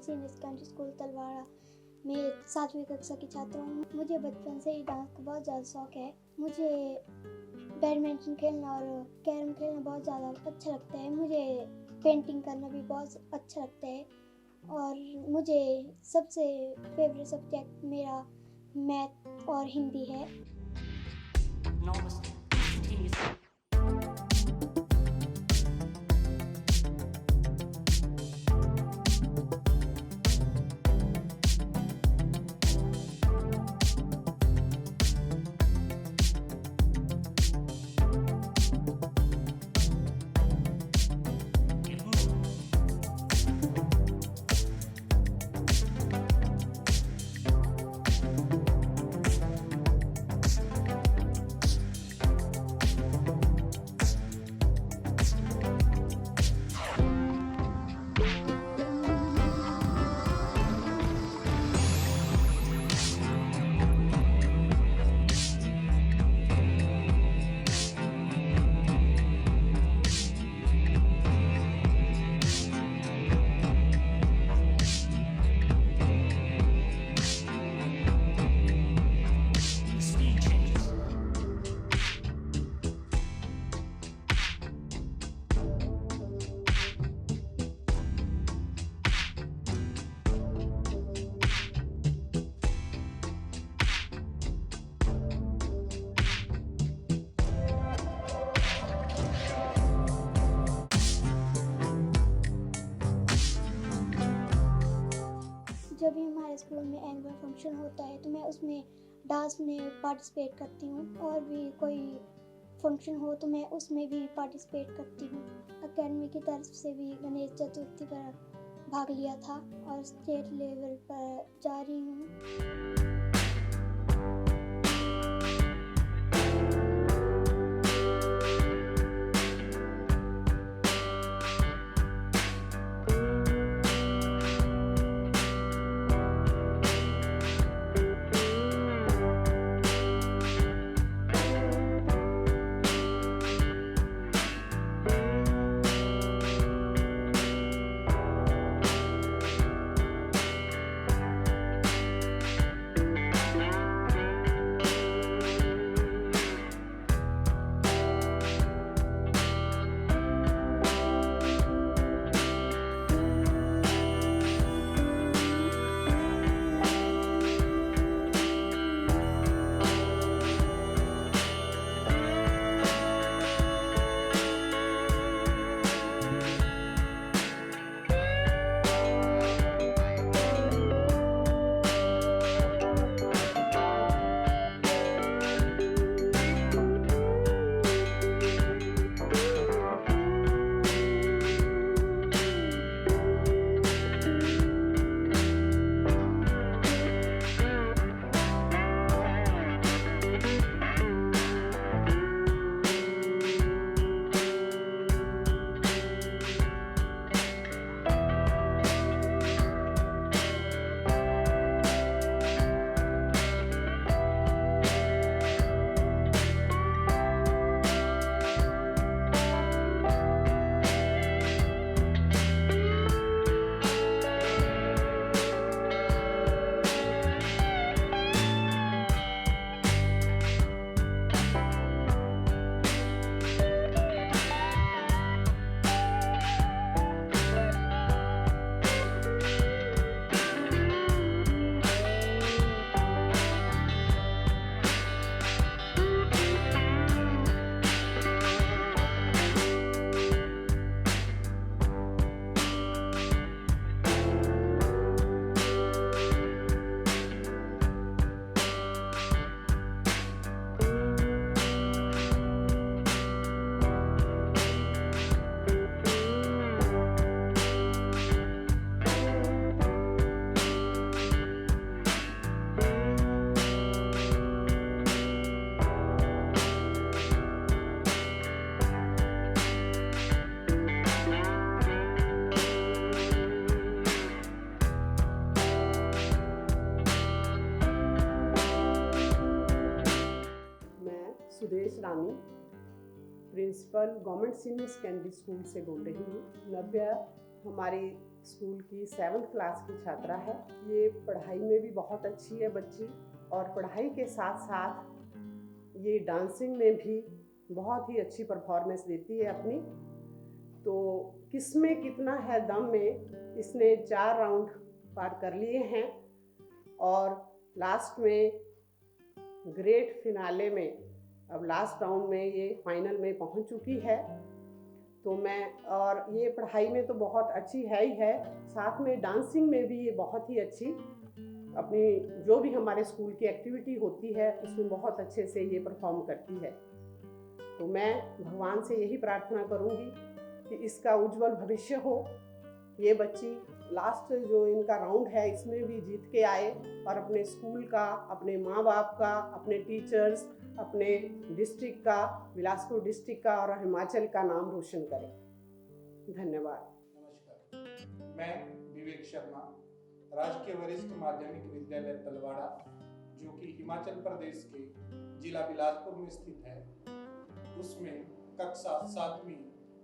Government senior secondary school Talwara में 7वीं कक्षा की छात्र हूँ। मुझे बचपन से ही डांस का बहुत ज़्यादा शौक है। मुझे बैडमिंटन खेलना और कैरम खेलना बहुत ज़्यादा अच्छा लगता है। मुझे पेंटिंग करना भी बहुत अच्छा लगता है और मुझे सबसे फेवरेट सब्जेक्ट मेरा मैथ और हिंदी है। जब भी हमारे स्कूल में एनुअल फंक्शन होता है तो मैं उसमें डांस में पार्टिसिपेट करती हूँ और भी कोई फंक्शन हो तो मैं उसमें भी पार्टिसिपेट करती हूँ। अकेडमी की तरफ से भी गणेश चतुर्थी पर भाग लिया था और स्टेट लेवल पर जा रही हूँ। Sudesh Rani principal government senior secondary school से बोल रही हूँ। नव्या हमारी स्कूल की 7th क्लास की छात्रा है। ये पढ़ाई में भी बहुत अच्छी है बच्ची, और पढ़ाई के साथ साथ ये डांसिंग में भी बहुत ही अच्छी परफॉर्मेंस देती है अपनी। तो किसमें कितना है दम में इसने 4 राउंड पार कर लिए हैं, और लास्ट में ग्रेट फिनाले में, अब लास्ट राउंड में ये फाइनल में पहुंच चुकी है। तो और ये पढ़ाई में तो बहुत अच्छी है ही है, साथ में डांसिंग में भी ये बहुत ही अच्छी, अपनी जो भी हमारे स्कूल की एक्टिविटी होती है उसमें बहुत अच्छे से ये परफॉर्म करती है। तो मैं भगवान से यही प्रार्थना करूँगी कि इसका उज्जवल भविष्य हो। ये बच्ची लास्ट जो इनका राउंड है इसमें भी जीत के आए, और अपने स्कूल का, अपने माँ बाप का, अपने टीचर्स, अपने डिस्ट्रिक्ट का, बिलासपुर डिस्ट्रिक्ट का और हिमाचल का नाम रोशन करें। धन्यवाद। नमस्कार, मैं विवेक शर्मा, राजकीय वरिष्ठ माध्यमिक विद्यालय तलवाड़ा, जो कि हिमाचल प्रदेश के जिला बिलासपुर में स्थित है, उसमें कक्षा 7वीं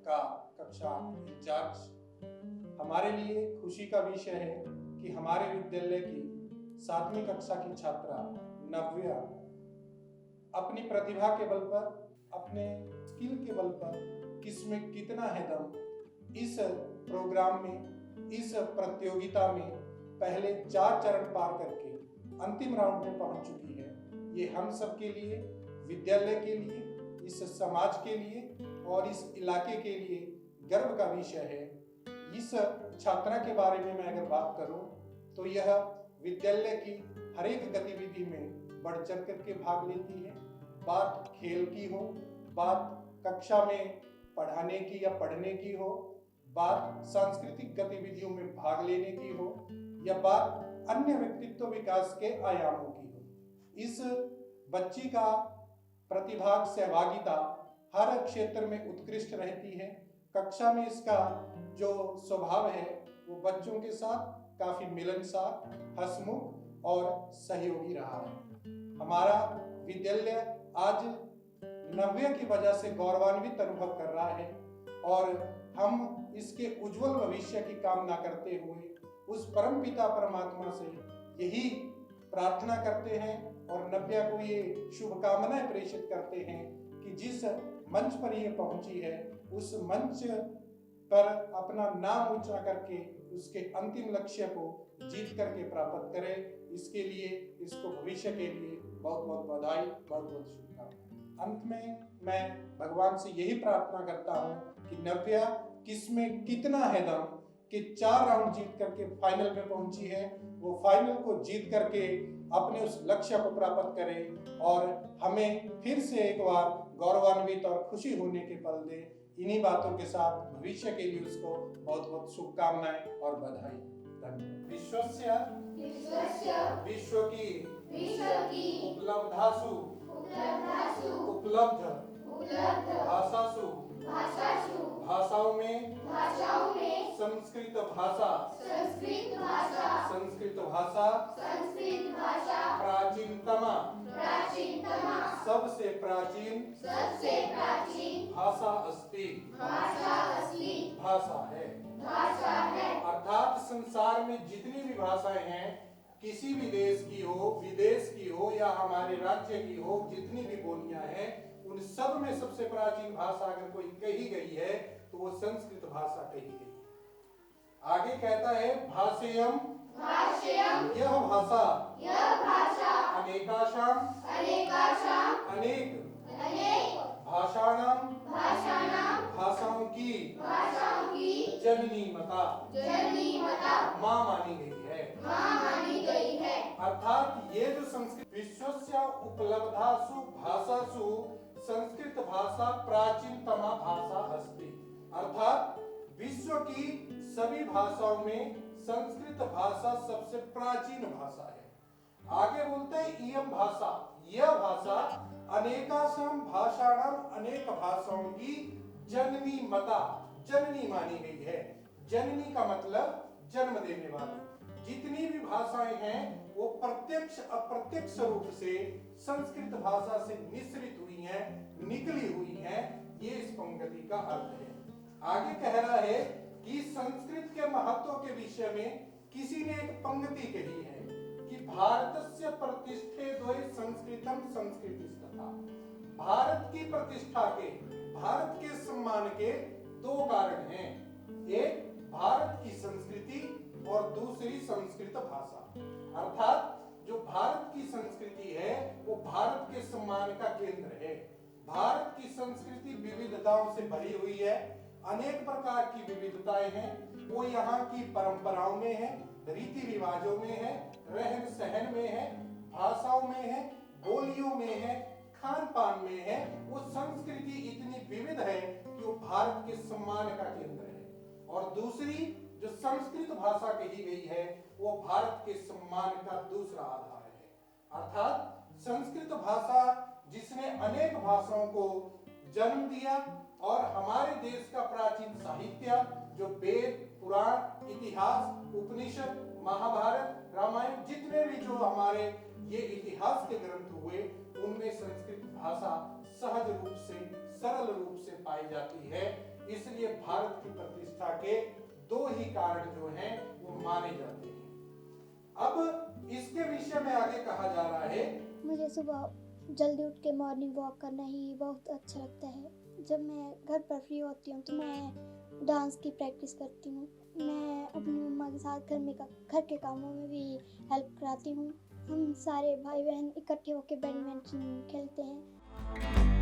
का कक्षा इंचार्ज। हमारे लिए खुशी का विषय है कि हमारे विद्यालय की 7वीं कक्षा की छात्रा नव्या अपनी प्रतिभा के बल पर, अपने स्किल के बल पर, किसमें कितना है दम, इस प्रोग्राम में, इस प्रतियोगिता में पहले 4 चरण पार करके अंतिम राउंड में पहुंच चुकी है। ये हम सब के लिए, विद्यालय के लिए, इस समाज के लिए और इस इलाके के लिए गर्व का विषय है। इस छात्रा के बारे में मैं अगर बात करूं तो यह विद्यालय की हर एक गतिविधि में बढ़ चढ़ करके भाग लेती है। बात खेल की हो, बात कक्षा में पढ़ाने की या पढ़ने की हो, बात सांस्कृतिक गतिविधियों में भाग लेने की हो, या बात अन्य व्यक्तित्व विकास के आयामों की हो, इस बच्ची का प्रतिभाग सहभागिता हर क्षेत्र में उत्कृष्ट रहती है। कक्षा में इसका जो स्वभाव है वो बच्चों के साथ काफी मिलनसार, हंसमुख और सहयोगी रहा है। हमारा विद्यालय आज नव्या की वजह से गौरवान्वित अनुभव कर रहा है, और हम इसके उज्जवल भविष्य की कामना करते हुए उस परमपिता परमात्मा से यही प्रार्थना करते हैं और नव्या को ये शुभकामनाएं प्रेषित करते हैं कि जिस मंच पर ये पहुंची है उस मंच पर अपना नाम ऊंचा करके उसके अंतिम लक्ष्य को जीत करके प्राप्त करे। इसके लिए, इसको भविष्य के लिए बहुत बहुत बधाई, बहुत बहुत शुभकामनाएं। अंत में मैं भगवान से यही प्रार्थना करता हूँ कि नव्या किसमें कितना है दम कि 4 राउंड जीत करके फाइनल में पहुंची है, वो फाइनल को जीत करके अपने उस लक्ष्य को प्राप्त करे और हमें फिर से एक बार गौरवान्वित और खुशी होने के पल दे। इन्हीं बातों के साथ भविष्य के लिए उसको बहुत बहुत शुभकामनाएं और बधाई। धन्यवाद। विश्व की उपलब्धासु उपलब्ध भाषासु भाषाओं में संस्कृत भाषा प्राचीनतमा सबसे प्राचीन भाषा अस्ति भाषा है। अर्थात संसार में जितनी भी भाषाएं हैं, किसी भी देश की हो, विदेश की हो या हमारे राज्य की हो, जितनी भी बोलियां हैं उन सब में सबसे प्राचीन भाषा अगर कोई कही गई है तो वो संस्कृत भाषा कही गई है। आगे कहता है भाषेयम यह भाषा अनेकाशाम अनेक भाषाणाम भाषाओं की जननी मता माँ मानी गई है। अर्थात ये जो संस्कृत विश्वस्य उपलब्धासु भाषासु संस्कृत भाषा प्राचीनतमा भाषा अस्ति, अर्थात विश्व की सभी भाषाओं में संस्कृत भाषा सबसे प्राचीन भाषा है। आगे बोलते हैं इयम भाषा, यह भाषा अनेकासाम भाषाणाम अनेक भाषाओं की जननी मता जननी मानी गई है। जननी का मतलब जन्म देने वाली। जितनी भी भाषाएं हैं वो प्रत्यक्ष अप्रत्यक्ष रूप से संस्कृत भाषा से निश्रित हुई हैं, निकली हुई हैं। ये इस पंक्ति का अर्थ है। आगे कह रहा है कि संस्कृत के महत्व के विषय में किसी ने एक पंक्ति कही है कि भारतस्य प्रतिष्ठे द्वय संस्कृतम संस्कृतिस्तथा। भारत की प्रतिष्ठा के, भारत के सम्मान के दो कारण हैं, एक भारत की संस्कृति और दूसरी संस्कृत भाषा। अर्थात जो भारत की संस्कृति है वो भारत के सम्मान का केंद्र है। भारत की संस्कृति विविधताओं से भरी हुई है, अनेक प्रकार की विविधताएं हैं, वो यहाँ की परंपराओं में है, रीति रिवाजों में है, रहन सहन में है, भाषाओं में है, बोलियों में है, खान पान में है। वो संस्कृति इतनी विविध है कि वो भारत के सम्मान का केंद्र है। और दूसरी जो संस्कृत भाषा कही गई है वो भारत के सम्मान का दूसरा आधार है। अर्थात संस्कृत भाषा जिसने अनेक भाषाओं को जन्म दिया और हमारे देश का प्राचीन साहित्य जो वेद, पुराण, इतिहास, उपनिषद, महाभारत, रामायण, जितने भी जो हमारे ये इतिहास के ग्रंथ हुए उनमें संस्कृत भाषा सहज रूप से, सरल रूप से पाई जाती है। इसलिए भारत की प्रतिष्ठा के दो ही कारण जो हैं वो माने जाते हैं। अब इसके विषय में आगे कहा जा रहा है, मुझे सुबह जल्दी उठ के मॉर्निंग वॉक करना ही बहुत अच्छा लगता है। जब मैं घर पर फ्री होती हूँ तो मैं डांस की प्रैक्टिस करती हूँ। मैं अपनी मम्मा के साथ घर के कामों में भी हेल्प कराती हूँ। हम सारे भाई बहन इकट्ठे होकर बैडमिंटन खेलते हैं।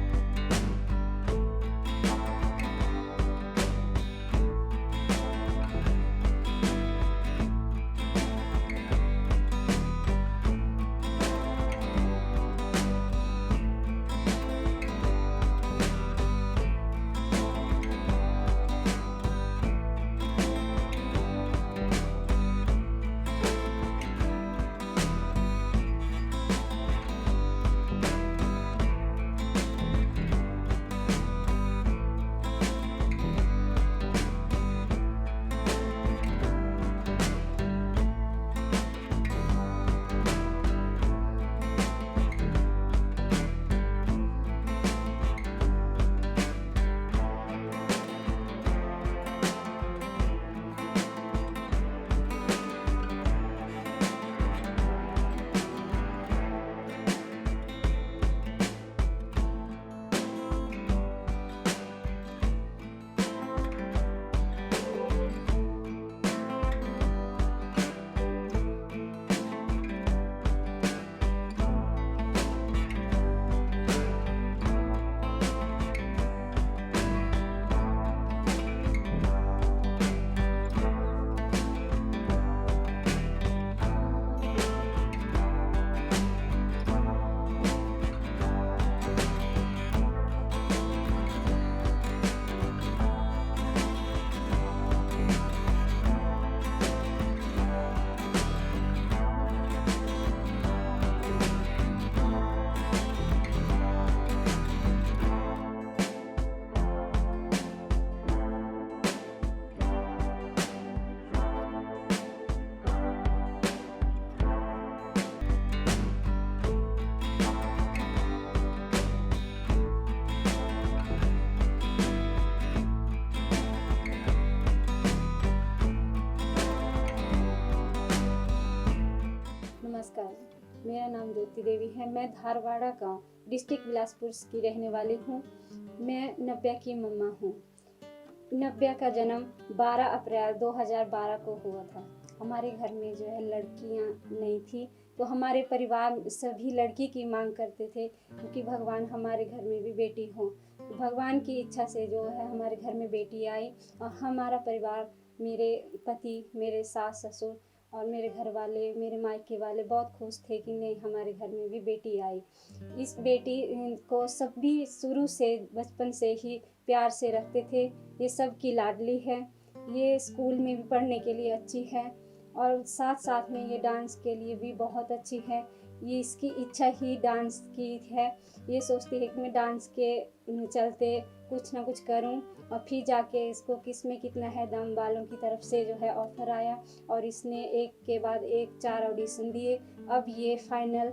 मेरा नाम ज्योति देवी है। मैं धारवाड़ा गांव डिस्ट्रिक्ट बिलासपुर की रहने वाली हूँ। मैं नव्या की मम्मा हूँ। नव्या का जन्म 12 अप्रैल 2012 को हुआ था। हमारे घर में जो है लड़कियाँ नहीं थी, तो हमारे परिवार सभी लड़की की मांग करते थे, क्योंकि भगवान हमारे घर में भी बेटी हो। भगवान की इच्छा से जो है हमारे घर में बेटी आई और हमारा परिवार, मेरे पति, मेरे सास ससुर और मेरे घर वाले, मेरे मायके वाले बहुत खुश थे कि नहीं, हमारे घर में भी बेटी आई। इस बेटी को सभी शुरू से बचपन से ही प्यार से रखते थे। ये सब की लाडली है। ये स्कूल में भी पढ़ने के लिए अच्छी है और साथ साथ में ये डांस के लिए भी बहुत अच्छी है। ये इसकी इच्छा ही डांस की है। ये सोचती है कि मैं डांस के चलते कुछ ना कुछ करूं, और फिर जाके इसको किस में कितना है दम वालों की तरफ से जो है ऑफर आया और इसने एक के बाद एक 4 ऑडिशन दिए। अब ये फाइनल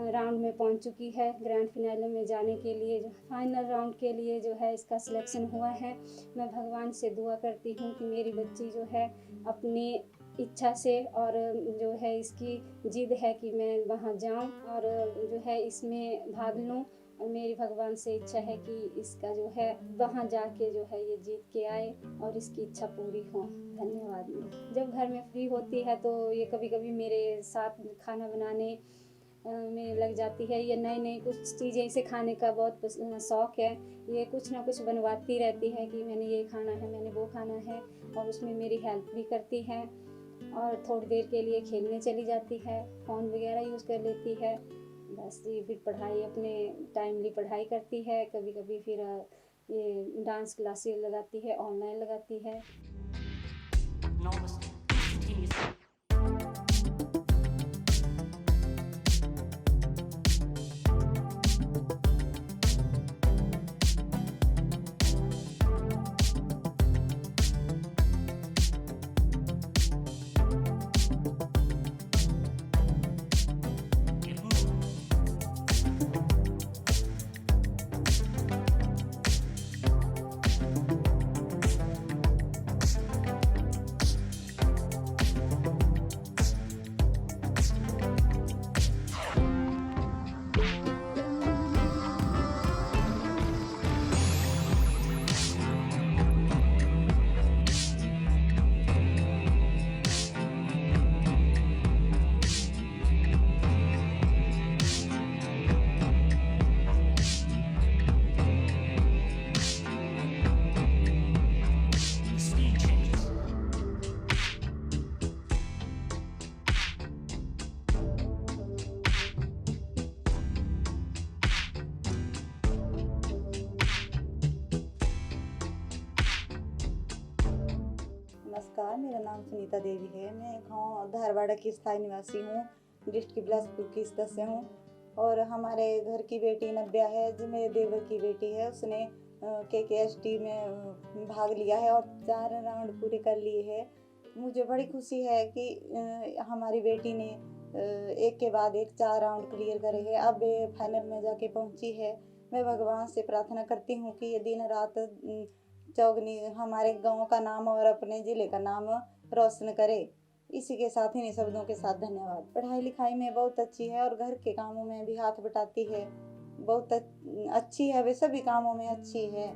राउंड में पहुंच चुकी है। ग्रैंड फिनाले में जाने के लिए जो फाइनल राउंड के लिए जो है इसका सिलेक्शन हुआ है। मैं भगवान से दुआ करती हूँ कि मेरी बच्ची जो है अपनी इच्छा से, और जो है इसकी जिद है कि मैं वहाँ जाऊँ और जो है इसमें भाग लूँ, और मेरी भगवान से इच्छा है कि इसका जो है वहाँ जाके जो है ये जीत के आए और इसकी इच्छा पूरी हो। धन्यवाद। जब घर में फ्री होती है तो ये कभी कभी मेरे साथ खाना बनाने में लग जाती है। ये नई नई कुछ चीज़ें इसे खाने का बहुत शौक़ है। ये कुछ ना कुछ बनवाती रहती है कि मैंने ये खाना है, मैंने वो खाना है, और उसमें मेरी हेल्प भी करती है। और थोड़ी देर के लिए खेलने चली जाती है, फ़ोन वगैरह यूज़ कर लेती है। बस ये फिर पढ़ाई, अपने टाइमली पढ़ाई करती है। कभी कभी फिर ये डांस क्लासेस लगाती है, ऑनलाइन लगाती है। नमस्कार, मेरा नाम सुनीता देवी है। मैं गांव धारवाड़ा की स्थायी निवासी हूँ। डिस्ट्रिक्ट बिलासपुर की सदस्य हूँ और हमारे घर की बेटी नव्या है जो मेरे देवर की बेटी है। उसने KKST में भाग लिया है और 4 राउंड पूरे कर लिए है। मुझे बड़ी खुशी है कि हमारी बेटी ने एक के बाद एक 4 राउंड क्लियर करे है। अब ये फाइनल में जाके पहुँची है। मैं भगवान से प्रार्थना करती हूँ कि ये दिन रात चौगनी हमारे गांव का नाम और अपने ज़िले का नाम रोशन करे। इसी के साथ, इन्हीं शब्दों के साथ धन्यवाद। पढ़ाई लिखाई में बहुत अच्छी है और घर के कामों में भी हाथ बटाती है। बहुत अच्छी है, वे सभी कामों में अच्छी है।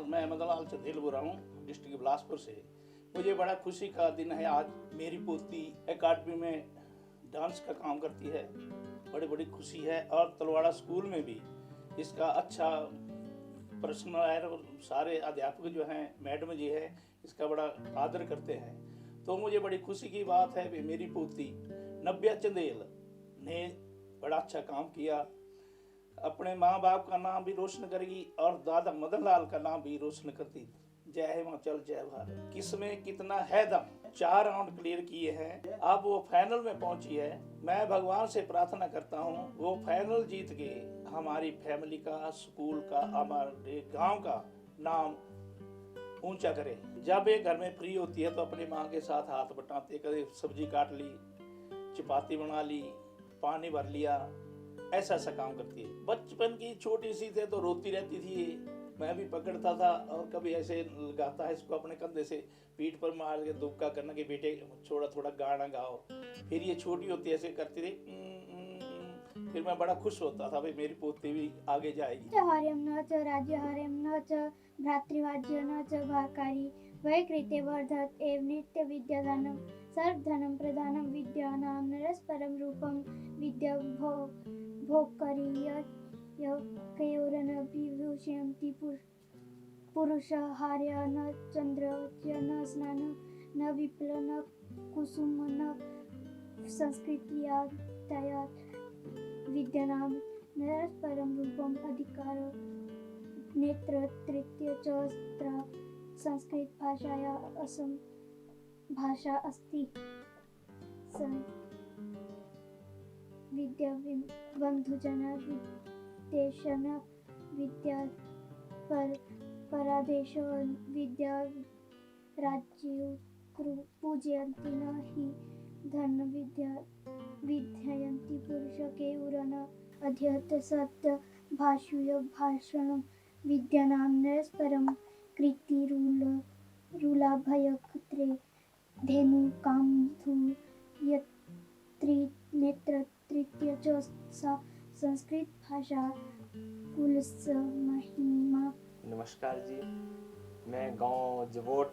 मैं मदन लाल चंदेल बोल रहा हूँ डिस्ट्रिक्ट बिलासपुर से। मुझे बड़ा खुशी का दिन है आज। मेरी पोती एकेडमी में डांस का काम करती है, बड़ी बड़ी खुशी है। और तलवाड़ा स्कूल में भी इसका अच्छा प्रश्न है और सारे अध्यापक जो हैं, मैडम जी है, इसका बड़ा आदर करते हैं। तो मुझे बड़ी खुशी की बात है कि मेरी पोती नव्या चंदेल ने बड़ा अच्छा काम किया, अपने माँ बाप का नाम भी रोशन करेगी और दादा मदन लाल का नाम भी रोशन करती। जय हिमाचल जय भारत। किसमें कितना है दम। 4 राउंड क्लियर किए हैं, अब वो फाइनल में पहुंची है। मैं भगवान से प्रार्थना करता हूँ वो फाइनल जीत के हमारी फैमिली का, स्कूल का, हमारे गांव का नाम ऊंचा करे। जब ये घर में फ्री होती है तो अपनी माँ के साथ हाथ बटाते, कभी सब्जी काट ली, चपाती बना ली, पानी भर लिया, ऐसा ऐसा काम करती है। बचपन की छोटी सी थे तो रोती रहती थी, मैं भी पकड़ता था और कभी ऐसे गाता है इसको अपने कंधे से पीठ पर मार के दुबका करना कि बेटे थोड़ा थोड़ा गाना गाओ। फिर ये छोटी होती ऐसे करती थी, फिर मैं बड़ा खुश होता था भाई मेरी पोती भी आगे जाएगी। हर्यं न च राज्य हर्यं न च भ्रातृवाज्य न च भाकारी वैकृते वर्धत एव नित्य विद्यादानं सर्वधनं प्रधानं विद्यानां नरस्परं रूपं विद्या भोक्करी केवरन विभूषयन्ति पुरुषः हार्य न चन्द्र न स्नान न विप्ल न कुसुम न संस्कृत्या विद्यानां नरस्परं रूपम् अधिकार नेत्र तृतीय च संस्कृत भाषाया असम भाषा अस्ति विद्या बंधुजन विदेशन विद्या परादेशो विद्या राज्य पूजयन्ति न हि धन विद्या विद्ययन्ति पुरुष केवरन अध्यत सत्य भाष्य भाषण विद्यानां नरस्परं कृतिरूलाभयक्षत्रे धेनु कामधु नेत्र तृतीय च सा संस्कृत भाषा पुलस महिमा। नमस्कार जी, मैं गांव जबोट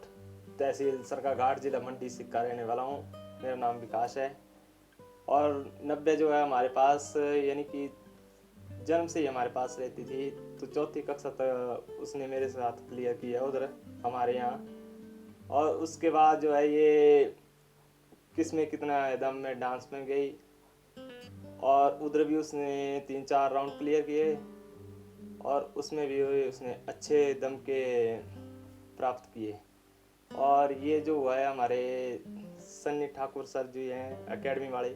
तहसील सरकाघाट जिला मंडी से का रहने वाला हूँ। मेरा नाम विकास है और नब्बे जो है हमारे पास यानी कि जन्म से ही हमारे पास रहती थी, तो चौथी कक्षा तक उसने मेरे साथ क्लियर किया उधर हमारे यहाँ। और उसके बाद जो है ये किस में कितना दम में डांस में गई और उधर भी उसने 3-4 राउंड क्लियर किए और उसमें भी उसने अच्छे दम के प्राप्त किए। और ये जो हुआ है हमारे सन्नी ठाकुर सर जी हैं एकेडमी वाले,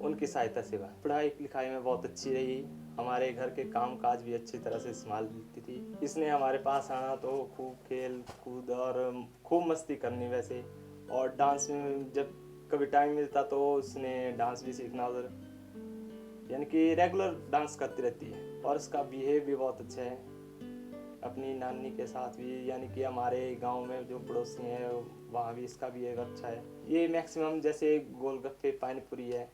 उनकी सहायता से हुआ। पढ़ाई लिखाई में बहुत अच्छी रही, हमारे घर के काम काज भी अच्छी तरह से संभालती थी। इसने हमारे पास आना तो खूब खेल कूद और खूब मस्ती करनी वैसे, और डांस में जब कभी टाइम मिलता तो उसने डांस भी सीखना उधर, यानी कि रेगुलर डांस करती रहती है। और इसका बिहेव भी बहुत अच्छा है अपनी नानी के साथ भी, यानी कि हमारे गांव में जो पड़ोसी हैं वहाँ भी इसका बिहेव अच्छा है। ये मैक्सिमम जैसे गोलगप्पे पानीपुरी है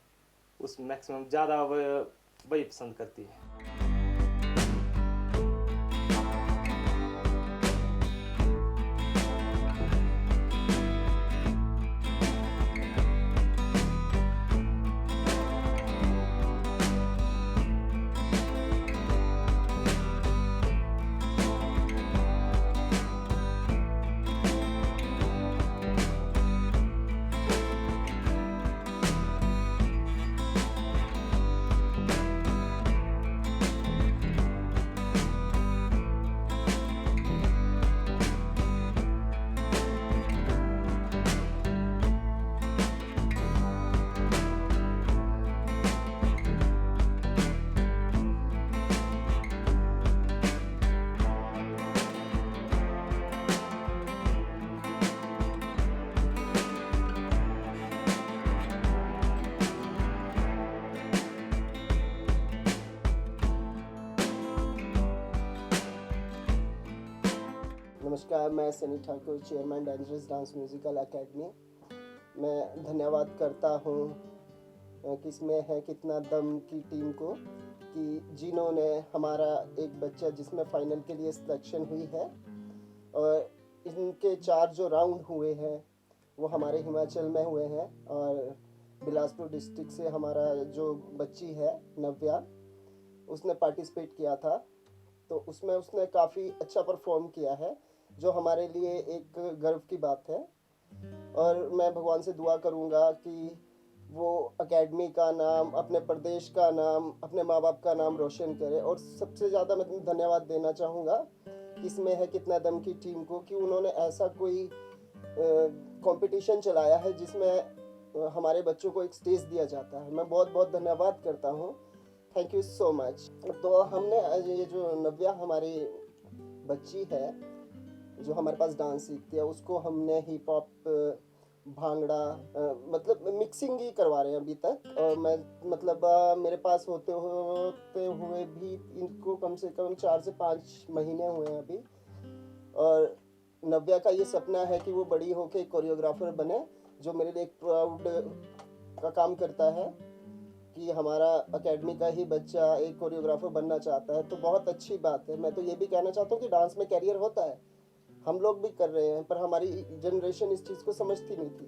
उस मैक्सिमम ज़्यादा वही पसंद करती है। नमस्कार, मैं Sunny Thakur, chairman dangerous dance musical academy. मैं धन्यवाद करता हूँ किसमें है कितना दम की टीम को कि जिन्होंने हमारा एक बच्चा जिसमें फाइनल के लिए सिलेक्शन हुई है, और इनके 4 जो राउंड हुए हैं वो हमारे हिमाचल में हुए हैं। और बिलासपुर डिस्ट्रिक्ट से हमारा जो बच्ची है नव्या, उसने पार्टिसिपेट किया था, तो उसमें उसने काफ़ी अच्छा परफॉर्म किया है, जो हमारे लिए एक गर्व की बात है। और मैं भगवान से दुआ करूंगा कि वो एकेडमी का नाम, अपने प्रदेश का नाम, अपने माँ बाप का नाम रोशन करे। और सबसे ज़्यादा मैं धन्यवाद देना चाहूँगा इसमें है कितना दम की टीम को कि उन्होंने ऐसा कोई कंपटीशन चलाया है जिसमें हमारे बच्चों को एक स्टेज दिया जाता है। मैं बहुत बहुत धन्यवाद करता हूँ। Thank you so much. तो हमने ये जो नव्या हमारी बच्ची है जो हमारे पास डांस सीखती है, उसको हमने हिप हॉप भांगड़ा मतलब मिक्सिंग ही करवा रहे हैं अभी तक। और मैं मतलब मेरे पास होते हुए भी इनको कम से कम 4 से 5 महीने हुए हैं अभी। और नव्या का ये सपना है कि वो बड़ी होके कोरियोग्राफर बने, जो मेरे लिए एक प्राउड का काम करता है कि हमारा एकेडमी का ही बच्चा एक कोरियोग्राफर बनना चाहता है। तो बहुत अच्छी बात है। मैं तो ये भी कहना चाहता हूँ कि डांस में कैरियर होता है, हम लोग भी कर रहे हैं, पर हमारी जनरेशन इस चीज़ को समझती नहीं थी।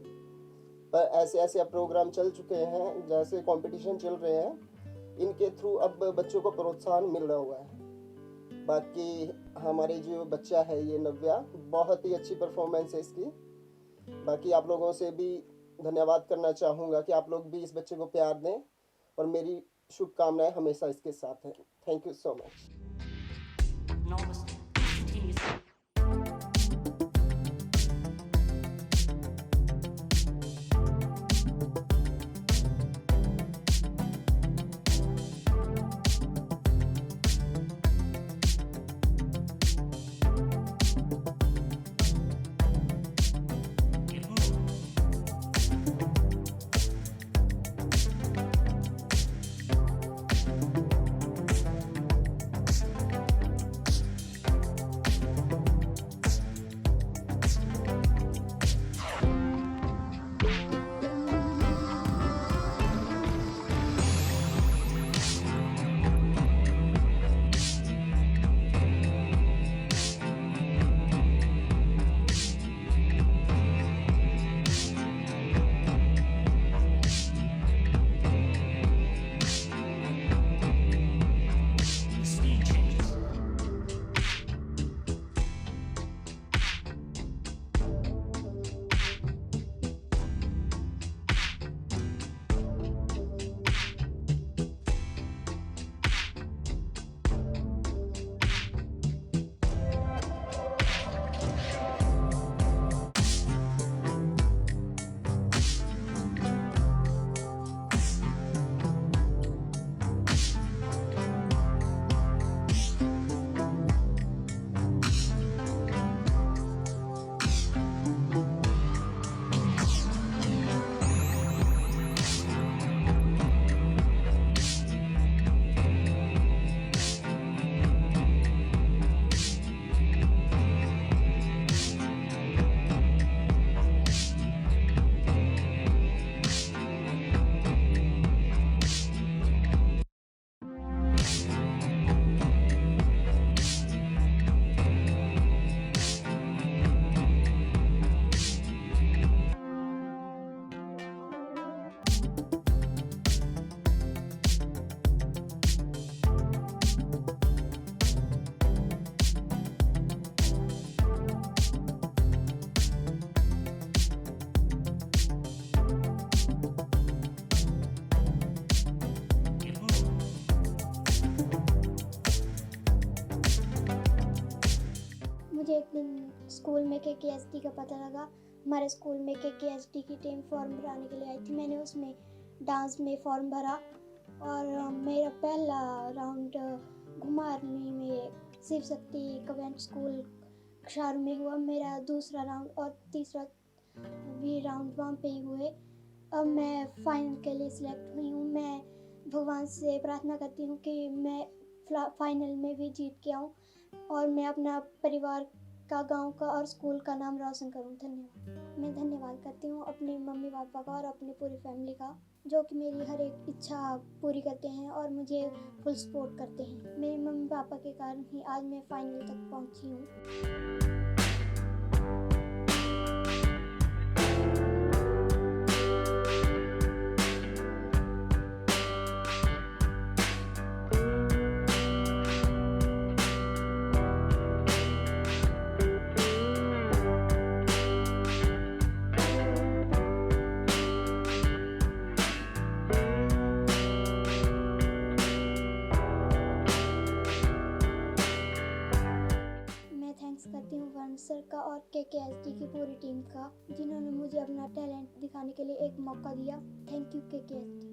पर ऐसे ऐसे अब प्रोग्राम चल चुके हैं, जैसे कंपटीशन चल रहे हैं, इनके थ्रू अब बच्चों को प्रोत्साहन मिल रहा हुआ है। बाकी हमारी जो बच्चा है ये नव्या, बहुत ही अच्छी परफॉर्मेंस है इसकी। बाकी आप लोगों से भी धन्यवाद करना चाहूँगा कि आप लोग भी इस बच्चे को प्यार दें, और मेरी शुभकामनाएं हमेशा इसके साथ हैं। Thank you so much. मुझे एक दिन स्कूल में KKSD का पता लगा। हमारे स्कूल में KKSD की टीम फॉर्म भराने के लिए आई थी। मैंने उसमें डांस में फॉर्म भरा और मेरा पहला राउंड घुमा आर्मी में शिव शक्ति कॉन्वेंट स्कूल क्षार में हुआ। मेरा दूसरा राउंड और तीसरा भी राउंड वहाँ पे ही हुए। अब मैं फाइनल के लिए सिलेक्ट हुई हूँ। मैं भगवान से प्रार्थना करती हूँ कि मैं फाइनल में भी जीत के आऊँ और मैं अपना परिवार का, गांव का और स्कूल का नाम रोशन करूं। धन्यवाद। मैं धन्यवाद करती हूं अपने मम्मी पापा का और अपनी पूरी फैमिली का, जो कि मेरी हर एक इच्छा पूरी करते हैं और मुझे फुल सपोर्ट करते हैं। मेरे मम्मी पापा के कारण ही आज मैं फाइनल तक पहुंची हूं। थैंक्स करती हूँ वरुण सर का और KKSD की पूरी टीम का, जिन्होंने मुझे अपना टैलेंट दिखाने के लिए एक मौका दिया। Thank you KKSD।